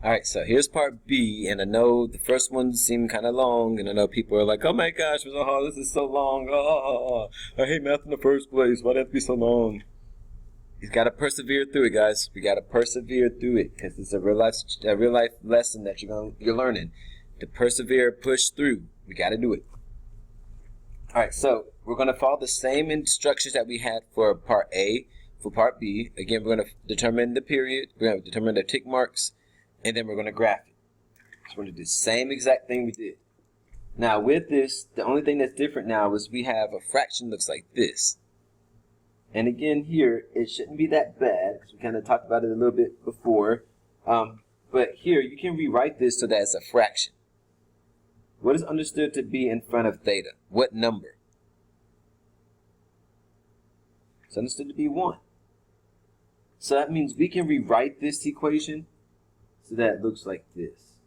Alright, so here's part B, and I know the first one seemed kind of long, and I know people are like, oh my gosh, this is so long. Oh, I hate math in the first place. Why'd it have to be so long? You've got to persevere through it, guys. We got to persevere through it because it's a real life lesson that you're learning. To persevere, push through. We got to do it. Alright, so we're going to follow the same instructions that we had for part A, for part B. Again, we're going to determine the period. We're going to determine the tick marks. And then we're going to graph it. So we're going to do the same exact thing we did. Now with this, the only thing that's different now is we have a fraction that looks like this. And again here, it shouldn't be that bad because we kind of talked about it a little bit before. But here, you can rewrite this so that it's a fraction. What is understood to be in front of theta? What number? It's understood to be 1. So that means we can rewrite this equation so that it looks like this.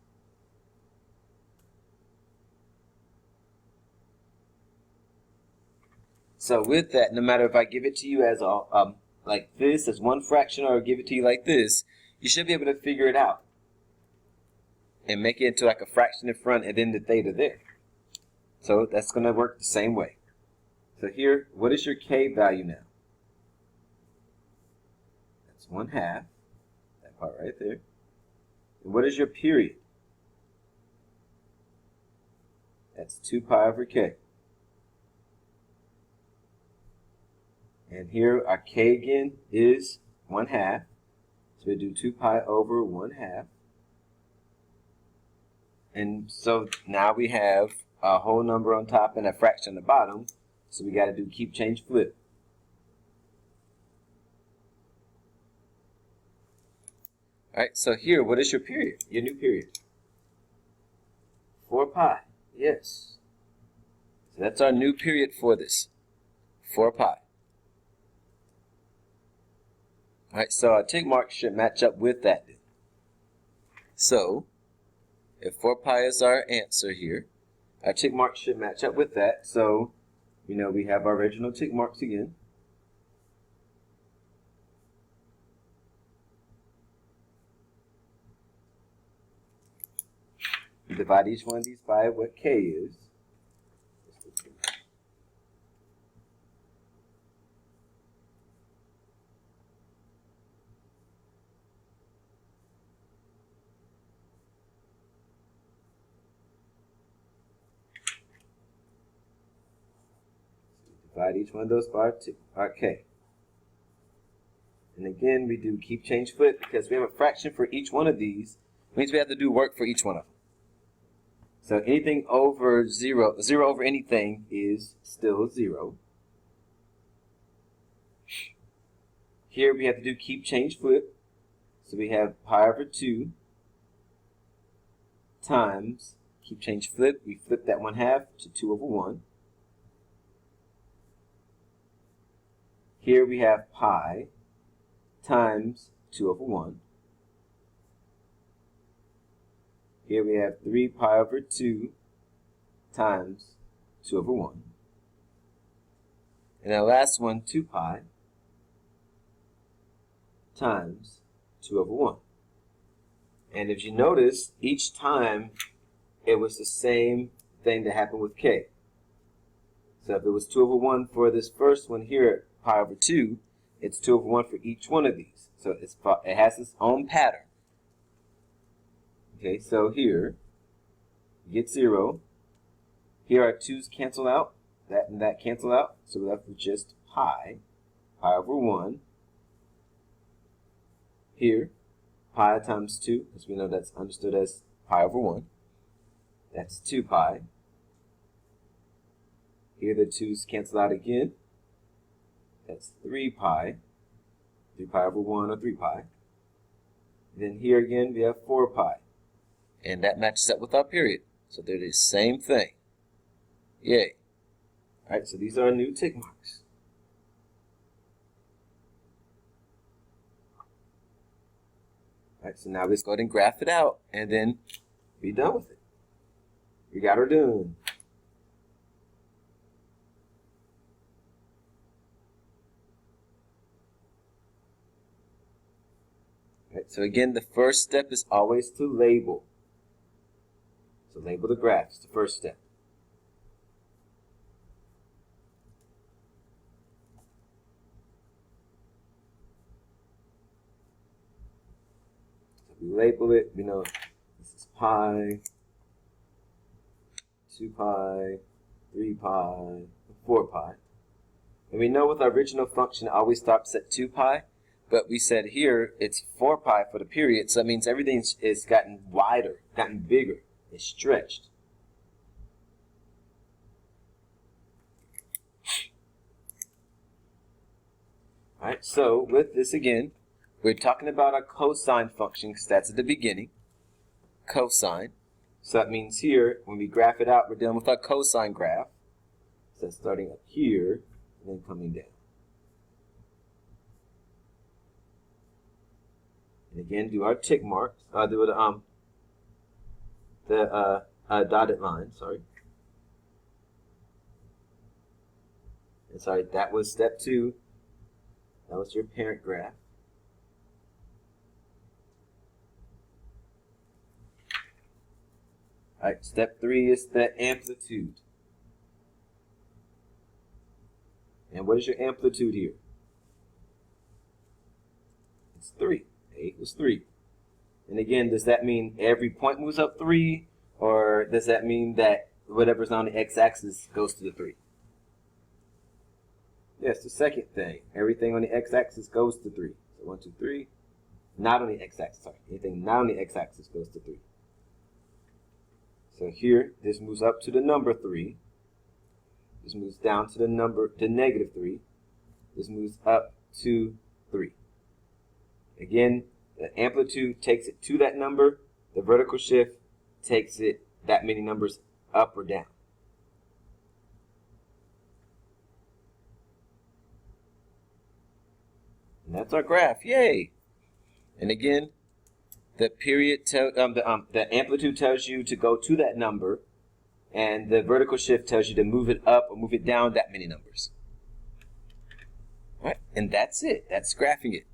So with that, no matter if I give it to you as like this, as one fraction, or give it to you like this, you should be able to figure it out and make it into like a fraction in front and then the theta there. So that's going to work the same way. So here, what is your k value now? That's 1/2, that part right there. And what is your period? That's 2 pi over k. And here our k again is 1/2. So we do 2 pi over 1/2. And so now we have a whole number on top and a fraction on the bottom. So we got to do keep, change, flip. Alright, so here, what is your period? Your new period? 4 pi. Yes. So that's our new period for this. 4 pi. Alright, so our tick mark should match up with that. So, if 4 pi is our answer here, our tick mark should match up with that. So, we know we have our original tick marks again. We divide each one of these by what k is. Divide each one of those by our k. And again, we do keep, change, flip because we have a fraction for each one of these. It means we have to do work for each one of them. So anything over 0 over anything is still 0. Here we have to do keep, change, flip. So we have pi over 2 times keep, change, flip. We flip that 1/2 to 2 over 1. Here we have pi times 2 over 1. Here we have 3 pi over 2 times 2 over 1. And the last one, 2 pi times 2 over 1. And if you notice, each time it was the same thing that happened with k. So if it was 2 over 1 for this first one here, pi over 2, it's 2 over 1 for each one of these. So it has its own pattern. Okay, so here, you get 0. Here our 2's cancel out. That and that cancel out. So we're left with just pi over 1. Here, pi times 2, because we know that's understood as pi over 1. That's 2 pi. Here the 2's cancel out again. That's 3 pi. 3 pi over 1 or 3 pi. And then here again we have 4 pi. And that matches up with our period. So they're the same thing. Yay. Alright, so these are our new tick marks. Alright, so now let's go ahead and graph it out and then be done with it. We got her done. Alright, so So again, the first step is always to label. So label the graph. It's the first step. So we label it. We know this is pi, 2 pi, 3 pi, 4 pi. And we know with our original function it always stops at 2 pi. But we said here it's 4 pi for the period, so that means everything is gotten wider, gotten bigger, it's stretched. Alright, so with this again, we're talking about our cosine function because that's at the beginning. Cosine. So that means here, when we graph it out, we're dealing with our cosine graph. So that's starting up here and then coming down. And again, do our tick marks. Do the dotted line. Sorry. And sorry, that was step 2. That was your parent graph. All right. Step 3 is the amplitude. And what is your amplitude here? It's 3. 8 was 3. And again, does that mean every point moves up 3? Or does that mean that whatever's on the x-axis goes to the 3? Yes, the second thing. Everything on the x-axis goes to 3. So 1, 2, 3. Not on the x-axis, sorry. Anything not on the x-axis goes to 3. So here, this moves up to the number 3. This moves down to the negative 3. This moves up to 3. Again, the amplitude takes it to that number. The vertical shift takes it that many numbers up or down. And that's our graph. Yay! And again, the period the amplitude tells you to go to that number, and the vertical shift tells you to move it up or move it down that many numbers. All right, and that's it. That's graphing it.